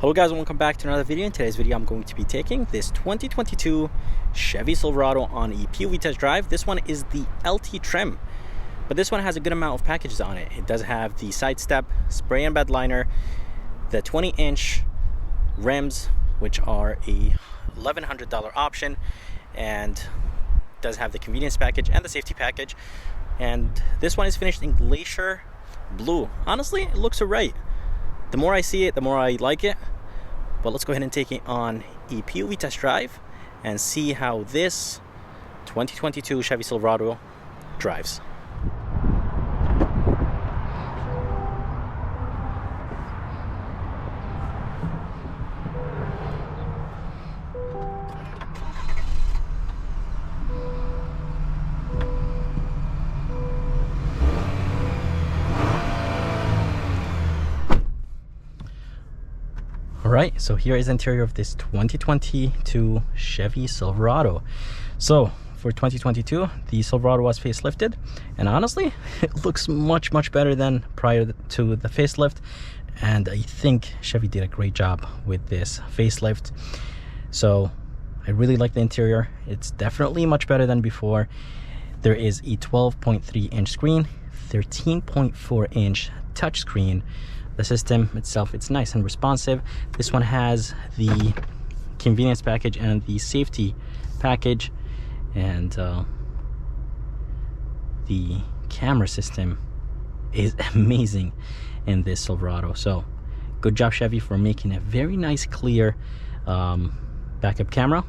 Hello guys, and welcome back to another video. In today's video I'm going to be taking this 2022 Chevy Silverado on a POV test drive. This one is the LT trim, but this one has a good amount of packages on it. It does have the side step, spray and bed liner, the 20-inch rims, which are a $1,100 option, and does have the convenience package and the safety package. And this one is finished in glacier blue. Honestly, it looks alright. The more I see it, the more I like it. But let's go ahead and take it on a POV test drive and see how this 2022 Chevy Silverado drives. Alright, so here is the interior of this 2022 Chevy Silverado. So for 2022, the Silverado was facelifted, and honestly, it looks much better than prior to the facelift. And I think Chevy did a great job with this facelift. So I really like the interior. It's definitely much better than before. There is a 12.3-inch screen, 13.4-inch touchscreen. The system itself, it's nice and responsive. This one has the convenience package and the safety package, and the camera system is amazing in this Silverado. So good job, Chevy, for making a very nice clear backup camera.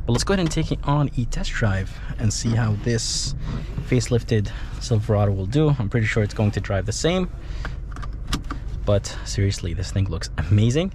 But let's go ahead and take it on a test drive and see how this facelifted Silverado will do. I'm pretty sure it's going to drive the same. But seriously, this thing looks amazing.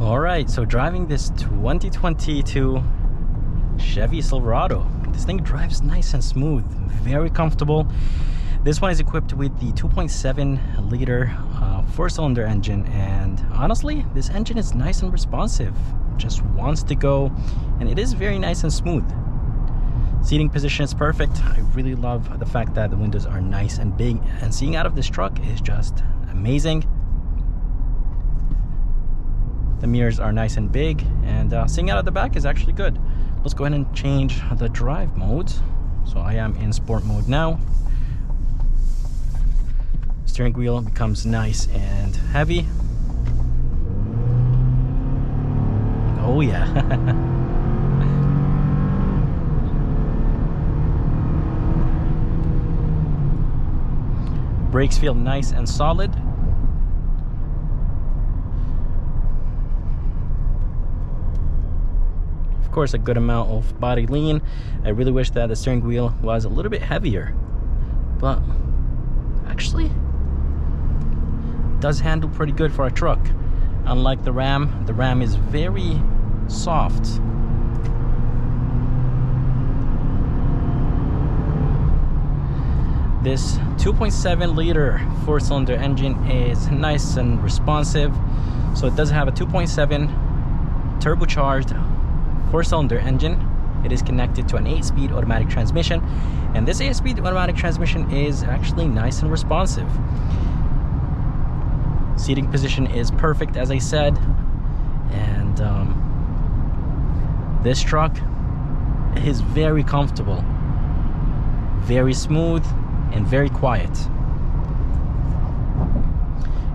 Alright, so driving this 2022 Chevy Silverado, this thing drives nice and smooth, very comfortable. This one is equipped with the 2.7 liter four-cylinder engine, and honestly, this engine is nice and responsive, just wants to go, and it is very nice and smooth. Seating position is perfect. I really love the fact that the windows are nice and big, and seeing out of this truck is just amazing. The mirrors are nice and big, and seeing out of the back is actually good. Let's go ahead and change the drive modes. So I am in sport mode now. Steering wheel becomes nice and heavy. Oh yeah. Brakes feel nice and solid. Of course, a good amount of body lean. I really wish that the steering wheel was a little bit heavier, but actually does handle pretty good for a truck. Unlike the Ram is very soft. This 2.7 liter four-cylinder engine is nice and responsive. So it does have a 2.7 turbocharged four-cylinder engine. It is connected to an 8-speed automatic transmission, and this 8-speed automatic transmission is actually nice and responsive. Seating position is perfect, as I said, and this truck is very comfortable, very smooth, and very quiet.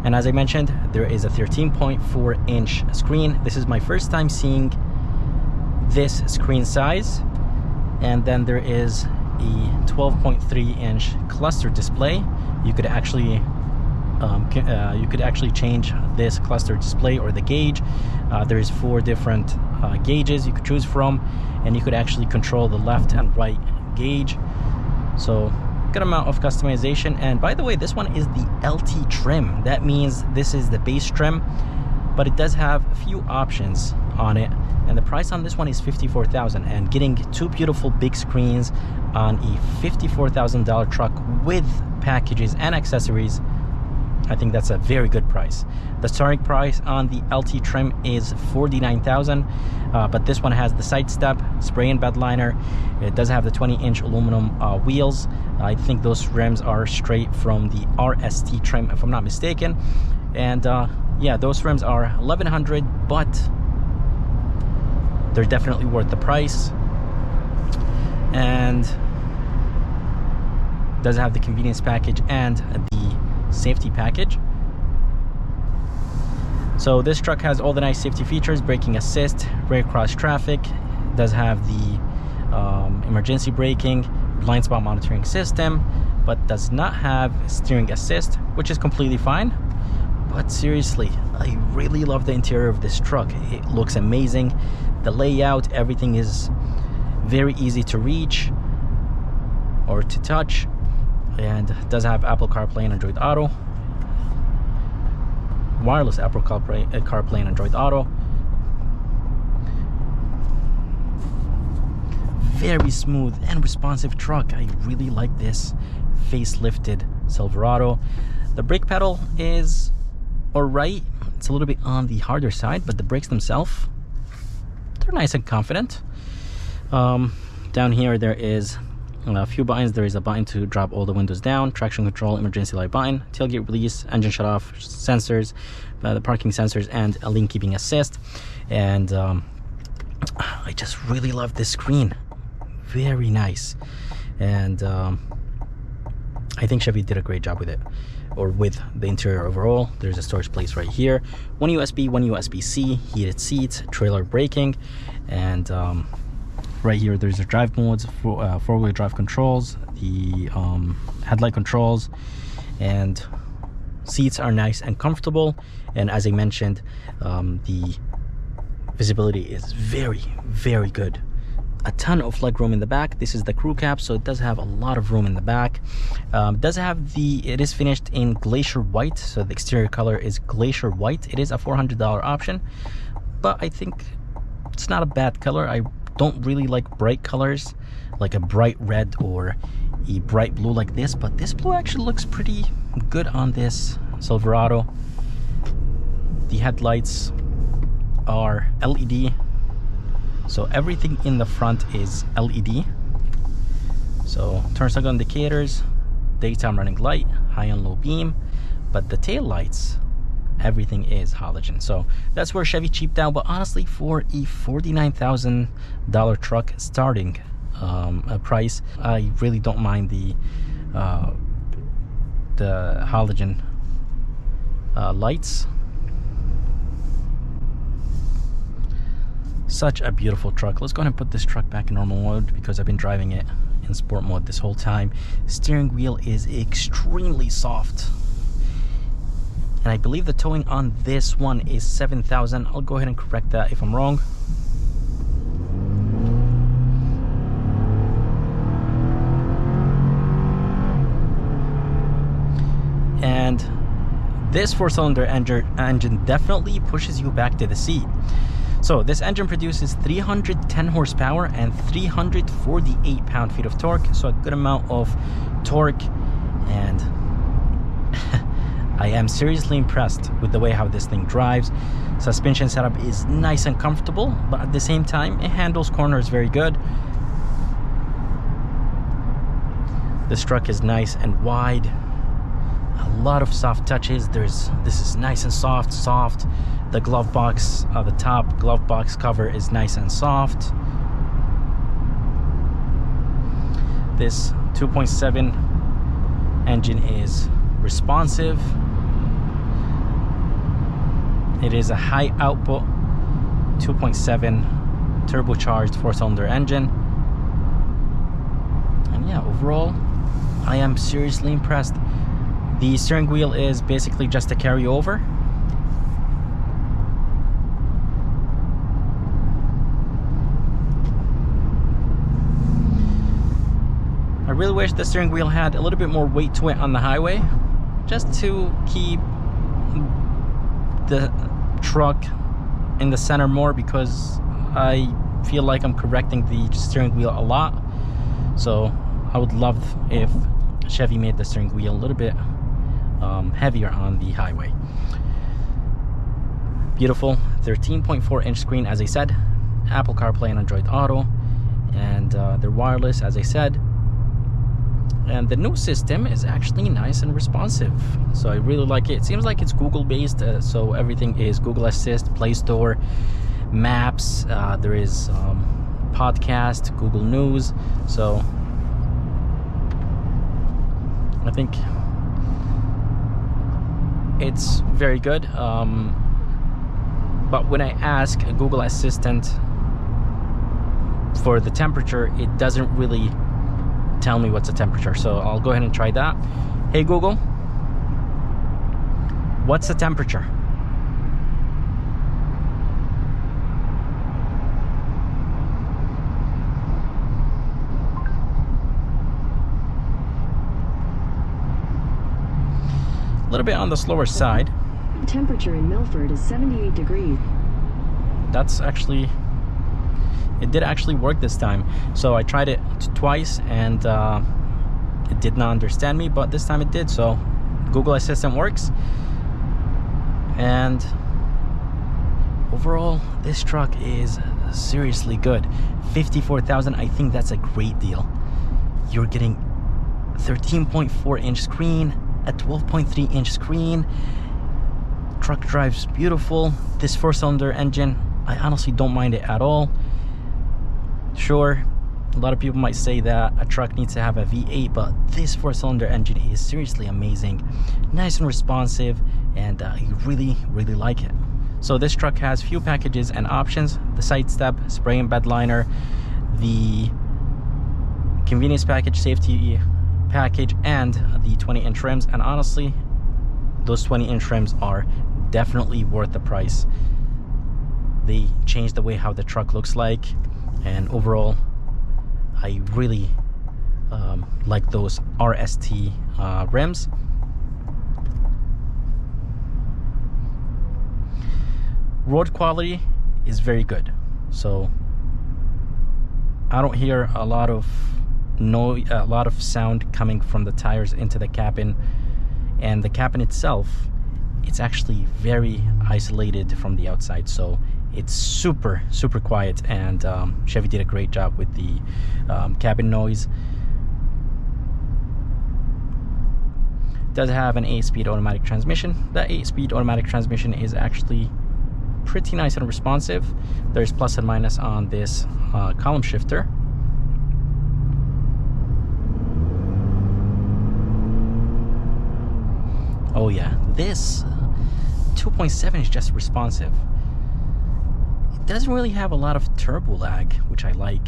And as I mentioned, there is a 13.4-inch screen. This is my first time seeing this screen size, and then there is a 12.3-inch cluster display. You could actually change this cluster display or the gauge. There's 4 different gauges you could choose from, and you could actually control the left and right gauge. So good amount of customization. And by the way, this one is the LT trim. That means this is the base trim, but it does have a few options on it, and the price on this one is $54,000. And getting two beautiful big screens on a $54,000 truck with packages and accessories, I think that's a very good price. The starting price on the LT trim is $49,000, but this one has the side step, spray and bed liner. It does have the 20-inch aluminum wheels. I think those rims are straight from the RST trim, if I'm not mistaken. And yeah, those rims are $1,100, but they're definitely worth the price. And does have the convenience package and the safety package. So this truck has all the nice safety features: braking assist, rear cross traffic, does have the emergency braking, blind spot monitoring system, but does not have steering assist, which is completely fine. But seriously, I really love the interior of this truck. It looks amazing. The layout, everything is very easy to reach or to touch, and does have Apple CarPlay and Android Auto, wireless Apple CarPlay and Android Auto. Very smooth and responsive truck. I really like this facelifted Silverado. The brake pedal is alright. It's a little bit on the harder side, but the brakes themselves, they're nice and confident. Down here there is a few buttons. There is a button to drop all the windows down, traction control, emergency light button, tailgate release, engine shut off sensors, the parking sensors, and a lane keeping assist. And I just really love this screen. Very nice. And I think Chevy did a great job with it, or with the interior overall. There's a storage place right here, one USB, one USB-C, heated seats, trailer braking, and right here there's the drive modes, four-wheel drive controls, the headlight controls, and seats are nice and comfortable. And as I mentioned, the visibility is very, very good. A ton of leg room in the back. This is the crew cab, so it does have a lot of room in the back. It is finished in glacier white, so the exterior color is glacier white. It is a $400 option, but I think it's not a bad color. I don't really like bright colors, like a bright red or a bright blue like this, but this blue actually looks pretty good on this Silverado. The headlights are LED, so everything in the front is LED. So turn signal indicators, daytime running light, high and low beam, but the tail lights, everything is halogen. So that's where Chevy cheaped out. But honestly, for a $49,000 truck starting price, I really don't mind the halogen lights. Such a beautiful truck. Let's go ahead and put this truck back in normal mode because I've been driving it in sport mode this whole time. Steering wheel is extremely soft, and I believe the towing on this one is 7,000. I'll go ahead and correct that if I'm wrong. And this four-cylinder engine definitely pushes you back to the seat. So this engine produces 310 horsepower and 348 pound-feet of torque, so a good amount of torque. And I am seriously impressed with the way how this thing drives. Suspension setup is nice and comfortable, but at the same time it handles corners very good. This truck is nice and wide. A lot of soft touches. This is nice and soft. The glove box, the top glove box cover is nice and soft. This 2.7 engine is responsive. It is a high output 2.7 turbocharged four-cylinder engine. And yeah, overall, I am seriously impressed. The steering wheel is basically just a carryover. I really wish the steering wheel had a little bit more weight to it on the highway, just to keep the truck in the center more because I feel like I'm correcting the steering wheel a lot. So I would love if Chevy made the steering wheel a little bit heavier on the highway. Beautiful 13.4 inch screen, as I said, Apple CarPlay and Android Auto, and they're wireless, as I said. And the new system is actually nice and responsive, so I really like it. It seems like it's Google based, so everything is Google Assist, Play Store, Maps, there is podcast, Google News. So I think it's very good. But when I ask a Google Assistant for the temperature, it doesn't really tell me what's the temperature. So I'll go ahead and try that. Hey Google, what's the temperature? A little bit on the slower side. Temperature in Milford is 78 degrees. That's actually, it did actually work this time. So I tried it twice and it did not understand me, but this time it did. So Google Assistant works. And overall, this truck is seriously good. $54,000, I think that's a great deal. You're getting 13.4 inch screen, a 12.3 inch screen. Truck drives beautiful. This 4-cylinder engine, I honestly don't mind it at all. Sure, a lot of people might say that a truck needs to have a V8, but this 4-cylinder engine is seriously amazing, nice and responsive, and I really like it. So this truck has few packages and options: the side step, spray and bed liner, the convenience package, safety package, and the 20-inch rims. And honestly, those 20-inch rims are definitely worth the price. They change the way how the truck looks like, and overall I really like those RST rims. Road quality is very good, so I don't hear a lot of sound coming from the tires into the cabin. And the cabin itself, it's actually very isolated from the outside, so it's super quiet. And Chevy did a great job with the cabin noise. Does have an 8-speed automatic transmission. That 8-speed automatic transmission is actually pretty nice and responsive. There's plus and minus on this column shifter. Oh yeah, this 2.7 is just responsive. It doesn't really have a lot of turbo lag, which I like.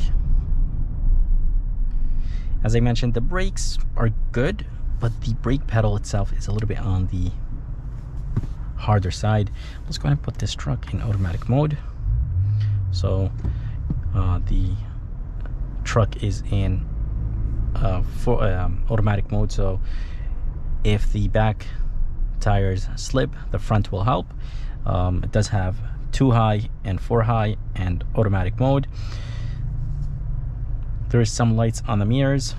As I mentioned, the brakes are good, but the brake pedal itself is a little bit on the harder side. Let's go ahead and put this truck in automatic mode. So the truck is in automatic mode, so if the back tires slip, the front will help. It does have 2 high and 4 high and automatic mode. There is some lights on the mirrors,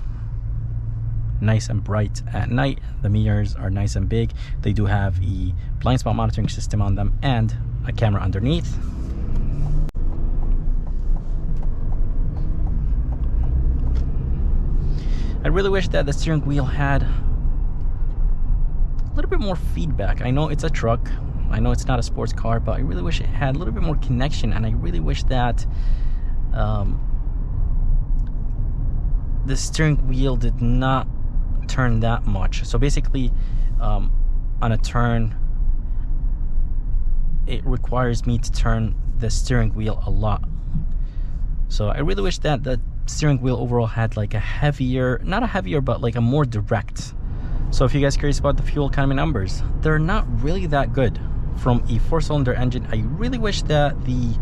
nice and bright at night. The mirrors are nice and big. They do have a blind spot monitoring system on them and a camera underneath. I really wish that the steering wheel had a little bit more feedback. I know it's a truck, I know it's not a sports car, but I really wish it had a little bit more connection, and I really wish that the steering wheel did not turn that much. So basically, on a turn, it requires me to turn the steering wheel a lot. So I really wish that the steering wheel overall had like a heavier, not a heavier, but like a more direct. So if you guys are curious about the fuel economy numbers, they're not really that good from a 4-cylinder engine. I really wish that the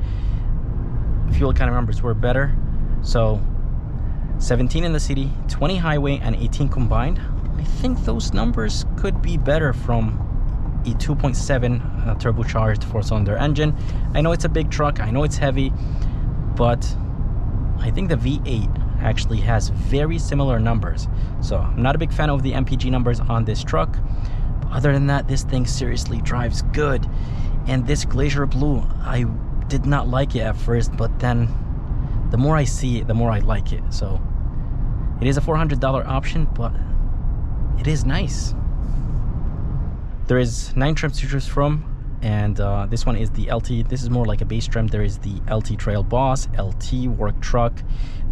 fuel economy numbers were better. So 17 in the city, 20 highway, and 18 combined. I think those numbers could be better from a 2.7 turbocharged 4-cylinder engine. I know it's a big truck, I know it's heavy, but I think the V8 actually has very similar numbers. So I'm not a big fan of the MPG numbers on this truck, but other than that, this thing seriously drives good. And this Glacier Blue, I did not like it at first, but then the more I see it, the more I like it. So it is a $400 option, but it is nice. There is 9 trims to choose from, and this one is the LT. This is more like a base trim. There is the LT Trail Boss, LT Work Truck.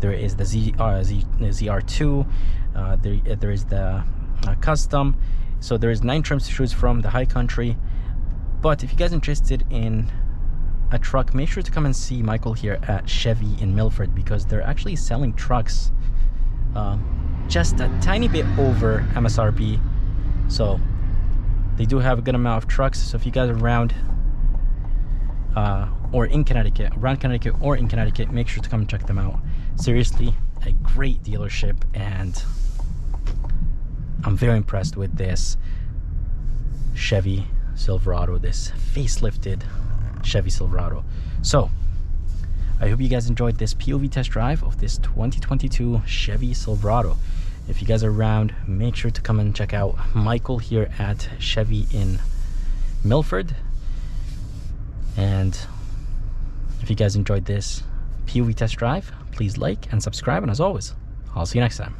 There is the ZR2. There is the Custom. So there is 9 trims to choose from, the High Country. But if you guys are interested in a truck, make sure to come and see Michael here at Chevy in Milford, because they're actually selling trucks just a tiny bit over MSRP. So they do have a good amount of trucks. So if you guys are around or in Connecticut, around Connecticut or in Connecticut, make sure to come and check them out. Seriously, a great dealership, and I'm very impressed with this Chevy Silverado, this facelifted Chevy Silverado. So I hope you guys enjoyed this POV test drive of this 2022 Chevy Silverado. If you guys are around, make sure to come and check out Michael here at Chevy in Milford. And if you guys enjoyed this POV test drive, please like and subscribe, and as always, I'll see you next time.